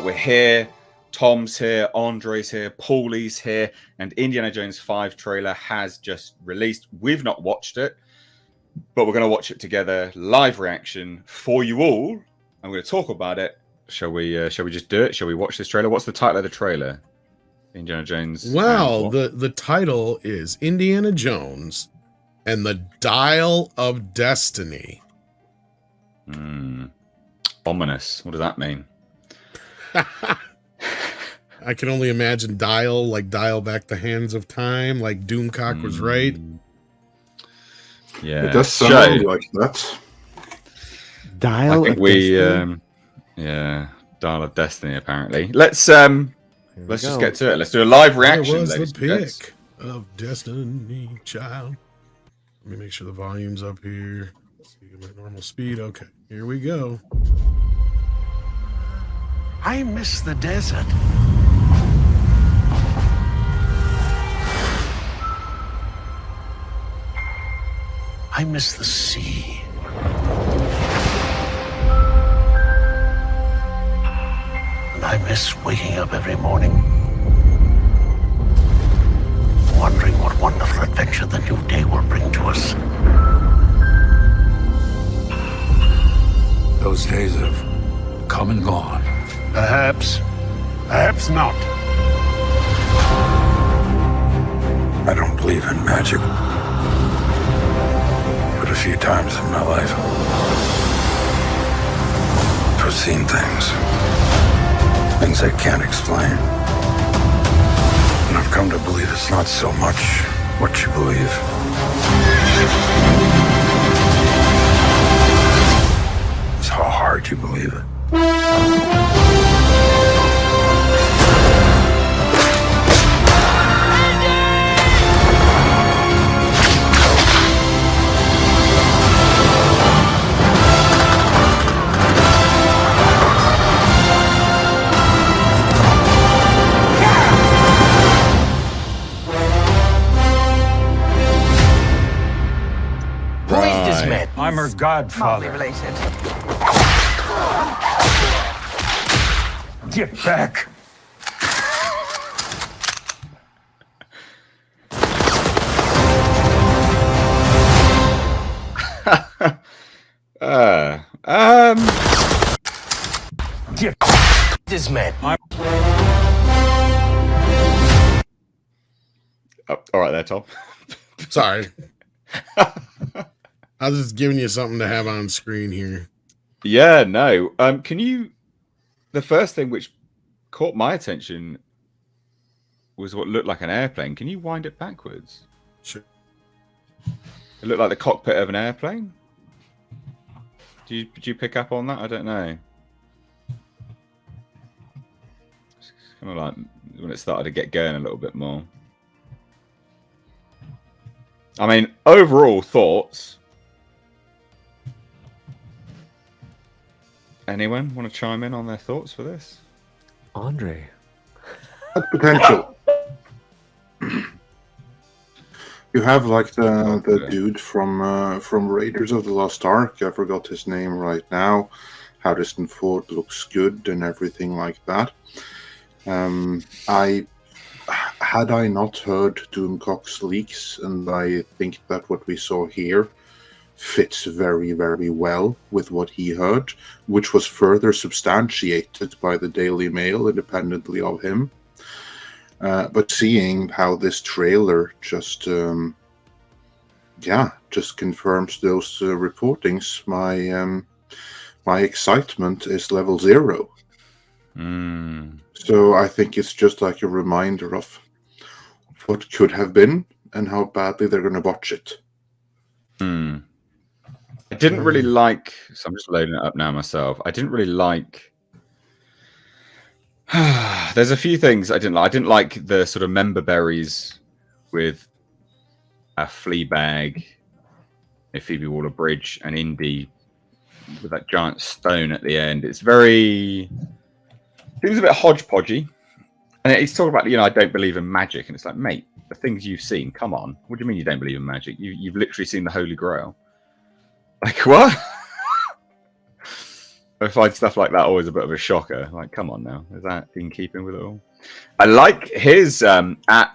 we're here. Tom's here, Andre's here, Paulie's here, and Indiana Jones 5 trailer has just released. We've not watched it, but we're going to watch it together, live reaction for you all. I'm going to talk about it. Shall we just do it? Shall we watch this trailer? What's the title of the trailer? Indiana Jones. Wow, the title is Indiana Jones and the Dial of Destiny. Ominous. What does that mean? I can only imagine dial, like dial back the hands of time, like Doomcock was right. Yeah, it does sound like that. Dial I think of Destiny? Yeah, Dial of Destiny. Apparently, let's just get to it. Let's do a live reaction. It was the pick of Destiny, child. Let me make sure the volume's up here. Let's see my normal speed. Okay, here we go. I miss the desert. I miss the sea. And I miss waking up every morning, wondering what wonderful adventure the new day will bring to us. Those days have come and gone. Perhaps. Perhaps not. I don't believe in magic. But a few times in my life, I've seen things I can't explain. And I've come to believe it's not so much what you believe. It's how hard you believe it. Who is this man? I'm her godfather. Related. Get back! Get This man. All right, there, Tom. Sorry. I was just giving you something to have on screen here. Yeah, no. Can you? The first thing which caught my attention was what looked like an airplane. Can you wind it backwards? Sure. It looked like the cockpit of an airplane. Did you pick up on that? I don't know. It's kind of like when it started to get going a little bit more. I mean, overall thoughts. Anyone want to chime in on their thoughts for this? Andre. Potential. You have like the dude from Raiders of the Lost Ark. I forgot his name right now. Harrison Ford looks good and everything like that. Had I not heard Doomcock's leaks, and I think that what we saw here fits very, very well with what he heard, which was further substantiated by the Daily Mail independently of him. But seeing how this trailer just confirms those reportings, my excitement is level 0. So I think it's just like a reminder of what could have been and how badly they're going to botch it. I didn't really like, so I'm just loading it up now myself. I didn't really like, there's a few things I didn't like. I didn't like the sort of member berries with a Fleabag, a Phoebe Waller-Bridge, and Indy with that giant stone at the end. It's very, seems a bit hodgepodgey. And he's talking about, I don't believe in magic. And it's like, mate, the things you've seen, come on. What do you mean you don't believe in magic? You've literally seen the Holy Grail. Like, what? I find stuff like that always a bit of a shocker. Like, come on now, is that in keeping with it all? I like his at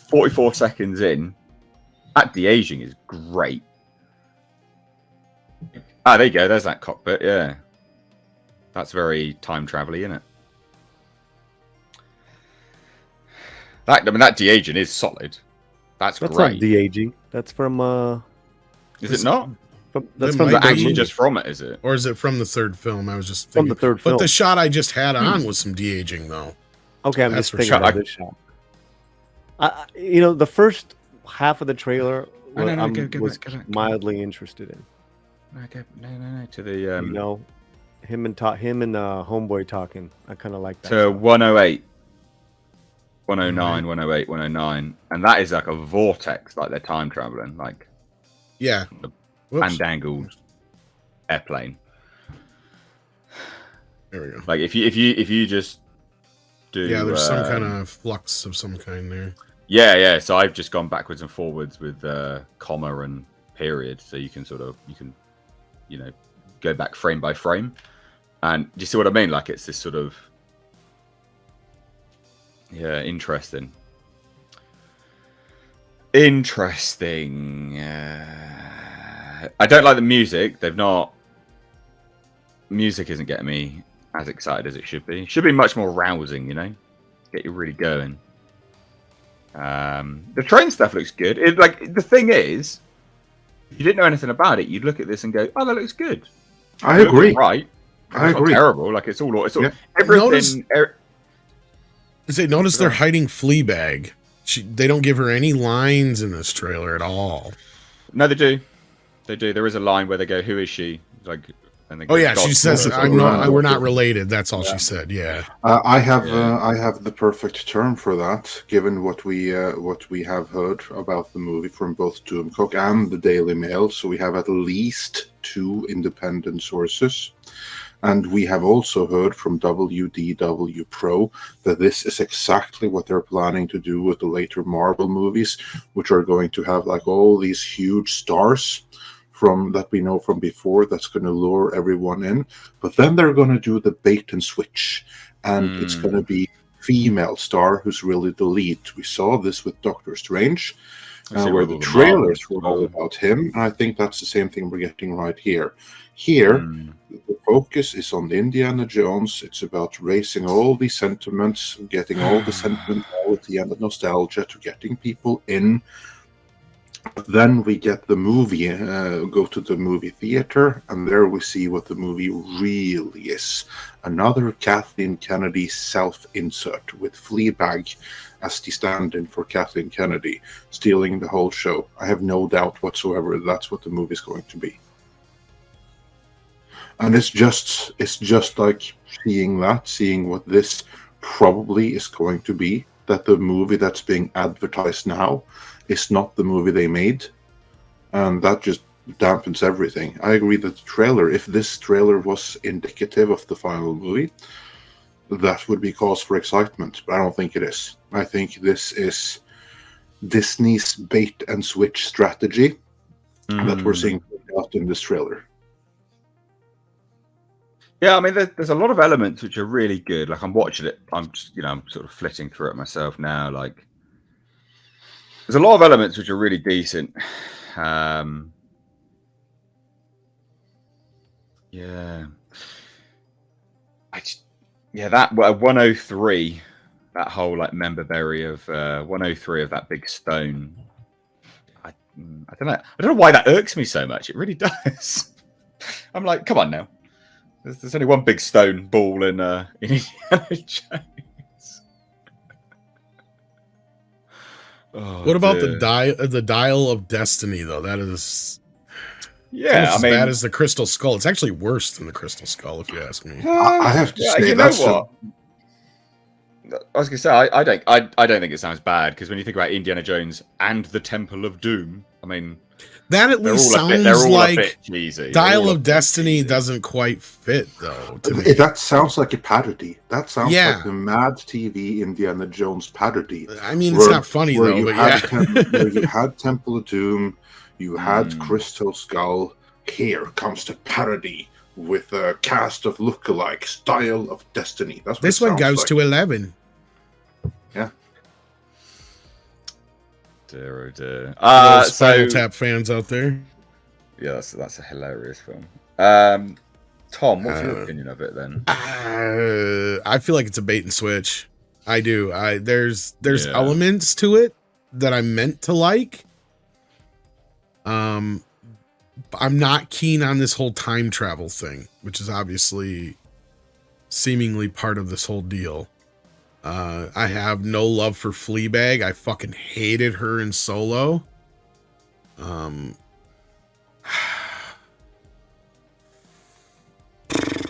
44 seconds in. That de-aging is great. Ah, there you go. There's that cockpit. Yeah, that's very time travel-y, isn't it? That de-aging is solid. That's That's great. not de-aging. That's from Is it not? That's It from might the be. Actually, movie. just from it, is it? Or is it from the third film? I was just From thinking. the third But film. the shot I just had on was some de-aging, though. Okay, I'm That's just for thinking sure. of this shot. The first half of the trailer, No, I go was back, go back. mildly interested in. No. To the You know, him and homeboy talking. I kind of like that. to shot. 108, 109, 108, 109, and that is like a vortex, like they're time traveling, like Yeah. Whoops. fandangled airplane. There we go. Like if you just do Yeah, there's some kind of flux of some kind there. yeah. So I've just gone backwards and forwards with comma and period, so you can go back frame by frame. And do you see what I mean? Like it's this sort of interesting. Interesting. I don't like the music. Music isn't getting me as excited as it should be. It should be much more rousing, get you really going. The train stuff looks good. The thing is, if you didn't know anything about it, you'd look at this and go, "Oh, that looks good." I It looks agree. right. I It's not agree. terrible. Like it's all Yeah. everything. Notice they're hiding Fleabag. They don't give her any lines in this trailer at all. No, they do. They do. There is a line where they go, "Who is she?" Like, and they go, Oh yeah, "God, she says, God." "I'm not. We're not related." That's all she said. Yeah. I have the perfect term for that, given what we have heard about the movie from both Doomcock and the Daily Mail. So we have at least 2 independent sources, and we have also heard from WDW Pro that this is exactly what they're planning to do with the later Marvel movies, which are going to have like all these huge stars from that we know from before that's going to lure everyone in, but then they're going to do the bait and switch, and it's going to be female star who's really the lead. We saw this with Doctor Strange, where the trailers were all about him, and I think that's the same thing we're getting right here. Here, the focus is on Indiana Jones. It's about raising all these sentiments, getting all the sentimentality and the nostalgia to getting people in. Then we get the movie, go to the movie theater, and there we see what the movie really is. Another Kathleen Kennedy self-insert with Fleabag as the stand-in for Kathleen Kennedy, stealing the whole show. I have no doubt whatsoever that's what the movie is going to be. And it's just like seeing what this probably is going to be, that the movie that's being advertised now is not the movie they made, and that just dampens everything. I agree that the trailer, if this trailer was indicative of the final movie, that would be cause for excitement, but I don't think it is. I think this is Disney's bait and switch strategy that we're seeing out in this trailer. Yeah, I mean, there's a lot of elements which are really good. Like I'm watching it, I'm sort of flitting through it myself now. Like there's a lot of elements which are really decent. That 103, that whole like member berry of 103 of that big stone. I don't know. I don't know why that irks me so much. It really does. I'm like, come on now. There's only one big stone ball in Indiana Jones. What about the dial of destiny though? That is as bad as the crystal skull. It's actually worse than the crystal skull, if you ask me. I have to say, you know what? I was gonna say I don't think it sounds bad, because when you think about Indiana Jones and the Temple of Doom, I mean, that at least sounds like cheesy. Dial of Destiny doesn't quite fit though. To me. That sounds like a parody. That sounds like the Mad TV Indiana Jones parody. I mean, it's not funny though. Where you had Temple of Doom, you had Crystal Skull. Here comes the parody, with a cast of lookalikes, Dial of Destiny. That's what This it one sounds goes like. to 11. Yeah. Dear, oh dear. Those Spinal So Tap fans out there. yeah, that's a hilarious film. Tom, what's your Uh, opinion of it then? I feel like it's a bait and switch. I do. There's Yeah. elements to it that I'm meant to like. I'm not keen on this whole time travel thing, which is obviously seemingly part of this whole deal. I have no love for Fleabag. I fucking hated her in Solo.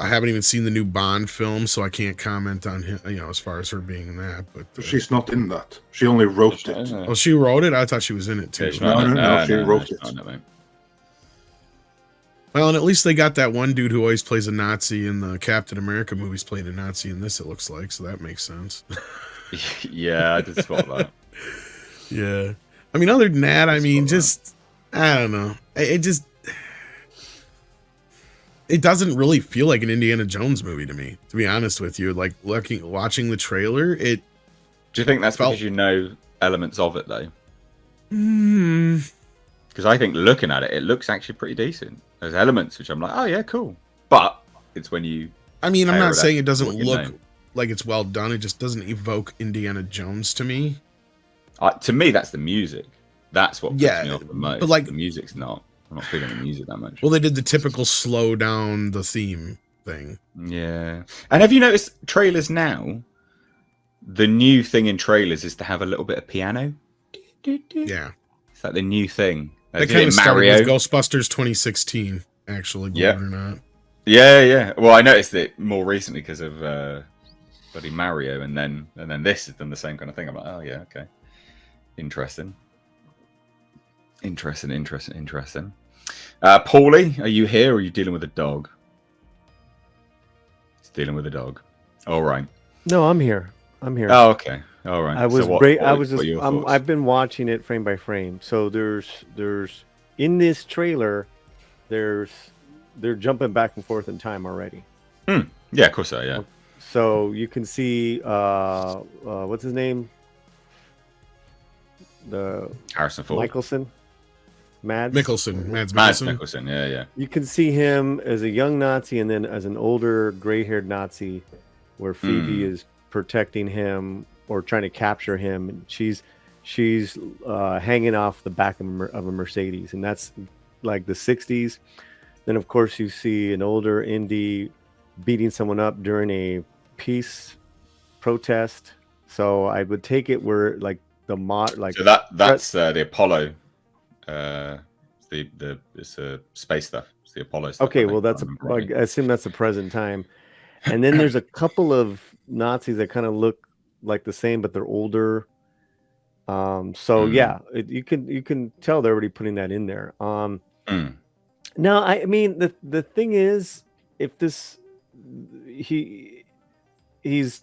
I haven't even seen the new Bond film, so I can't comment on him, as far as her being in that. But She's not in that. She only wrote She's not it. in it. oh, she wrote it. I thought she was in it too. Yeah, she's not in it. No, she wrote she's it. not in it, mate. Well, and at least they got that one dude who always plays a Nazi in the Captain America movies playing a Nazi in this, it looks like, so that makes sense. Yeah, I did spot that. Yeah. I mean, other than that, I mean, spot that. just, I don't know. It doesn't really feel like an Indiana Jones movie to me, to be honest with you. Like, watching the trailer, it... Do you think that's felt- because you know elements of it, though? Hmm. Because I think looking at it, it looks actually pretty decent. There's elements which I'm like, oh yeah, cool. But it's when you... I mean, I'm pair not it saying up it doesn't with what you look know. like it's well done. It just doesn't evoke Indiana Jones to me. To me, that's the music. That's what puts Yeah, me off the most. but, like- the music's not. I'm not feeling the music that much. Well, they did the typical slow down the theme thing. Yeah. And have you noticed trailers now? The new thing in trailers is to have a little bit of piano. Yeah. It's like the new thing. That Did kind it of started Mario. with Ghostbusters 2016, actually, believe Yeah. it or not. Yeah. Well, I noticed it more recently because of bloody Mario, and then this has done the same kind of thing. I'm like, oh yeah, okay, interesting. Paulie, are you here, or are you dealing with a dog? He's dealing with a dog. All right. No, I'm here. Oh, okay. All right. I was So what what are your thoughts? I've been watching it frame by frame. So there's in this trailer, they're jumping back and forth in time already. Yeah, of course so. Yeah. So you can see what's his name? The Harrison Ford. Mads Mads Mads Mikkelsen. Mikkelsen. Yeah. You can see him as a young Nazi and then as an older gray-haired Nazi, where Phoebe is protecting him or trying to capture him, and she's hanging off the back of a Mercedes, and that's like the 60s. Then of course you see an older Indy beating someone up during a peace protest. So I would take it where like the So that's the Apollo. It's space stuff. It's the Apollo stuff. okay, I well think, that's if I remember rightly. I assume that's the present time. And then there's a couple of Nazis that kind of look like the same, but they're older. So yeah, you can tell they're already putting that in there. Now, I mean, the thing is, if this he's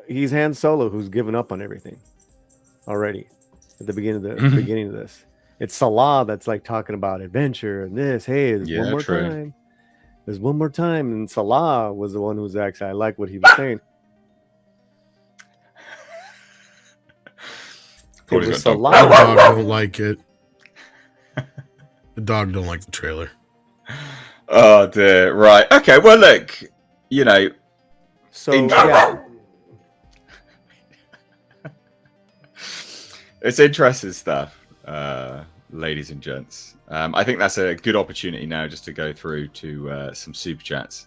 Han Solo who's given up on everything already at the beginning of this. It's Salah that's like talking about adventure and this. Hey, there's one more true. time. There's one more time, and Salah was the one who was actually I like what he was saying. It Paulie's was got a dog. The Salah. dog don't like it. The dog don't like the trailer. Oh dear. Right. Okay. Well, look. So Interesting. yeah, It's interesting stuff, ladies and gents. I think that's a good opportunity now just to go through to some super chats.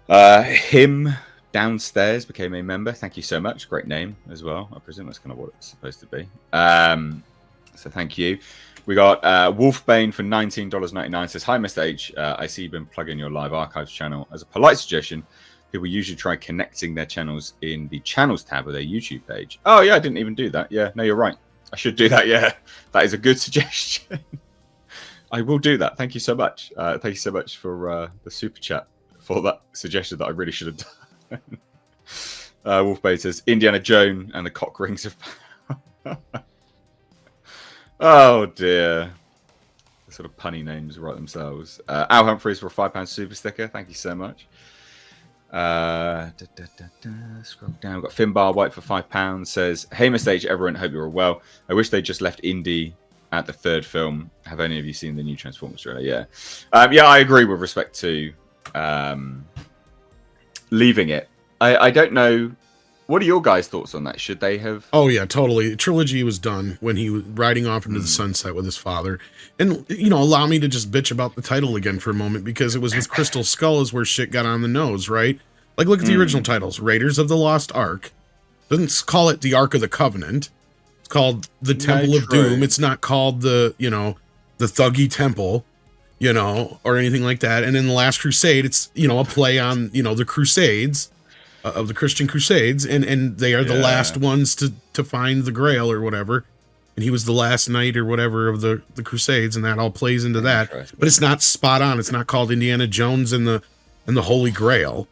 Him downstairs became a member. Thank you so much. Great name as well. I presume that's kind of what it's supposed to be. So thank you. We got Wolfbane for $19.99 says, hi, Mr. H. I see you've been plugging your live archives channel. As a polite suggestion, people usually try connecting their channels in the channels tab of their YouTube page. Oh, yeah, I didn't even do that. Yeah, no, you're right. I should do that. Yeah, that is a good suggestion. I will do that. Thank you so much. Thank you so much for the super chat for that suggestion that I really should have done. Wolfbane says, Indiana Jones and the cock rings of power. Oh, dear. sort of punny names write themselves. Al Humphreys for a £5 super sticker. Thank you so much. Scroll down. We've got Finbar White for £5. Says, "Hey, Mr. everyone. Hope you're all well. I wish they just left Indy at the third film. Have any of you seen the new Transformers trailer?" Yeah. Yeah, I agree with respect to leaving it. I don't know. What are your guys' thoughts on that? Should they have? Oh yeah, totally. Trilogy was done when he was riding off into the sunset with his father. And allow me to just bitch about the title again for a moment, because it was with Crystal Skull is where shit got on the nose, right? Like, look at the original titles: Raiders of the Lost Ark. Doesn't call it the Ark of the Covenant. It's called the Temple of Doom. It's not called the Thuggy Temple, or anything like that. And in The Last Crusade, it's a play on the Crusades. Of the Christian Crusades, and they are the last ones to find the Grail or whatever, and he was the last knight or whatever of the Crusades, and that all plays into that. But it's not spot on. It's not called Indiana Jones and the Holy Grail,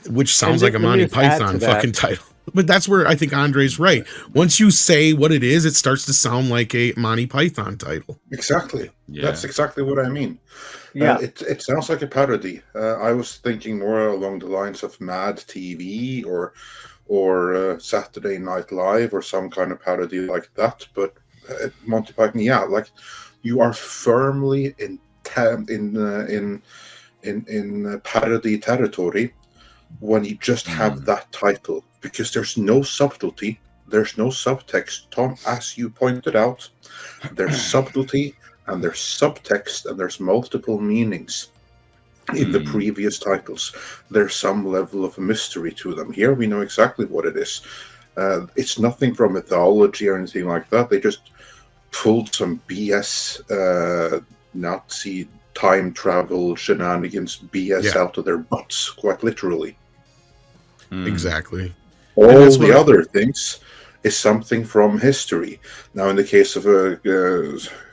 which sounds like a Monty Python fucking title. But that's where I think Andre's right. Once you say what it is, it starts to sound like a Monty Python title. Exactly. Yeah. That's exactly what I mean. Yeah. It sounds like a parody. I was thinking more along the lines of Mad TV or Saturday Night Live or some kind of parody like that. But Monty Python, like, you are firmly in parody territory when you just have that title, because there's no subtlety, there's no subtext. Tom, as you pointed out, there's subtlety and there's subtext and there's multiple meanings in the previous titles. There's some level of mystery to them. Here we know exactly what it is. It's nothing from mythology or anything like that. They just pulled some BS Nazi time travel shenanigans BS out of their butts, quite literally. Exactly. All the other things is something from history. Now, in the case of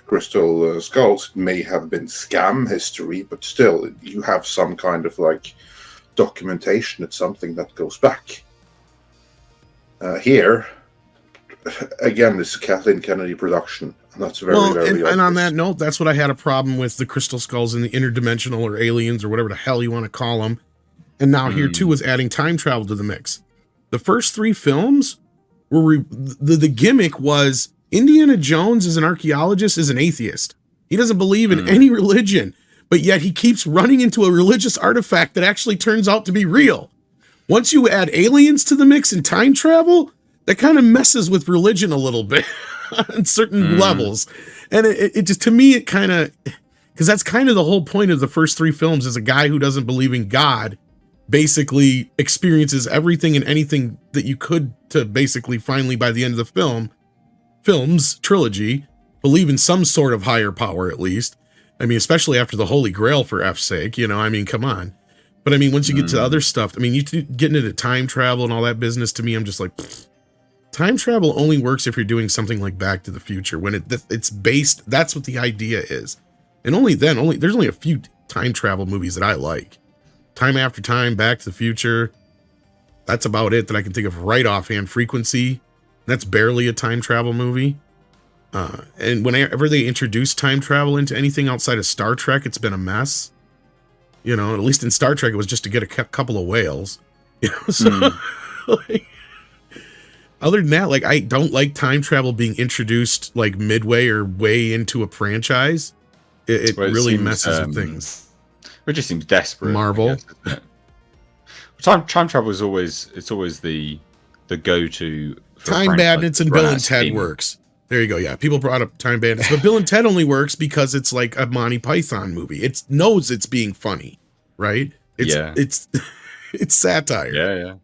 Crystal Skulls, it may have been scam history, but still, you have some kind of like documentation. It's something that goes back. Here, again, this is a Kathleen Kennedy production, and that's very obvious. And on that note, that's what I had a problem with the Crystal Skulls and the interdimensional or aliens or whatever the hell you want to call them. And now here too was adding time travel to the mix. The first three films were the gimmick was Indiana Jones as an archaeologist is an atheist. He doesn't believe in any religion, but yet he keeps running into a religious artifact that actually turns out to be real. Once you add aliens to the mix and time travel, that kind of messes with religion a little bit on certain levels. And it just, to me, it kind of, because that's kind of the whole point of the first three films, is a guy who doesn't believe in God basically experiences everything and anything that you could to basically finally, by the end of the films trilogy, believe in some sort of higher power, at least. I mean, especially after the Holy Grail, for F's sake, I mean, come on. But I mean, once you get to other stuff, I mean, you getting into time travel and all that business, to me, I'm just like, time travel only works if you're doing something like Back to the Future, when it's based, that's what the idea is. And only then, there's only a few time travel movies that I like. Time After Time, Back to the Future. That's about it that I can think of right offhand. Frequency. That's barely a time travel movie. And whenever they introduce time travel into anything outside of Star Trek, it's been a mess. At least in Star Trek, it was just to get a couple of whales. So, like, other than that, like, I don't like time travel being introduced like midway or way into a franchise. It really messes with things. It just seems desperate. Marvel. Time travel is always the go-to. Time Bandits and Bill and Ted works. There you go. Yeah, people brought up Time Bandits, but Bill and Ted only works because it's like a Monty Python movie. It knows it's being funny, right? It's satire. Yeah.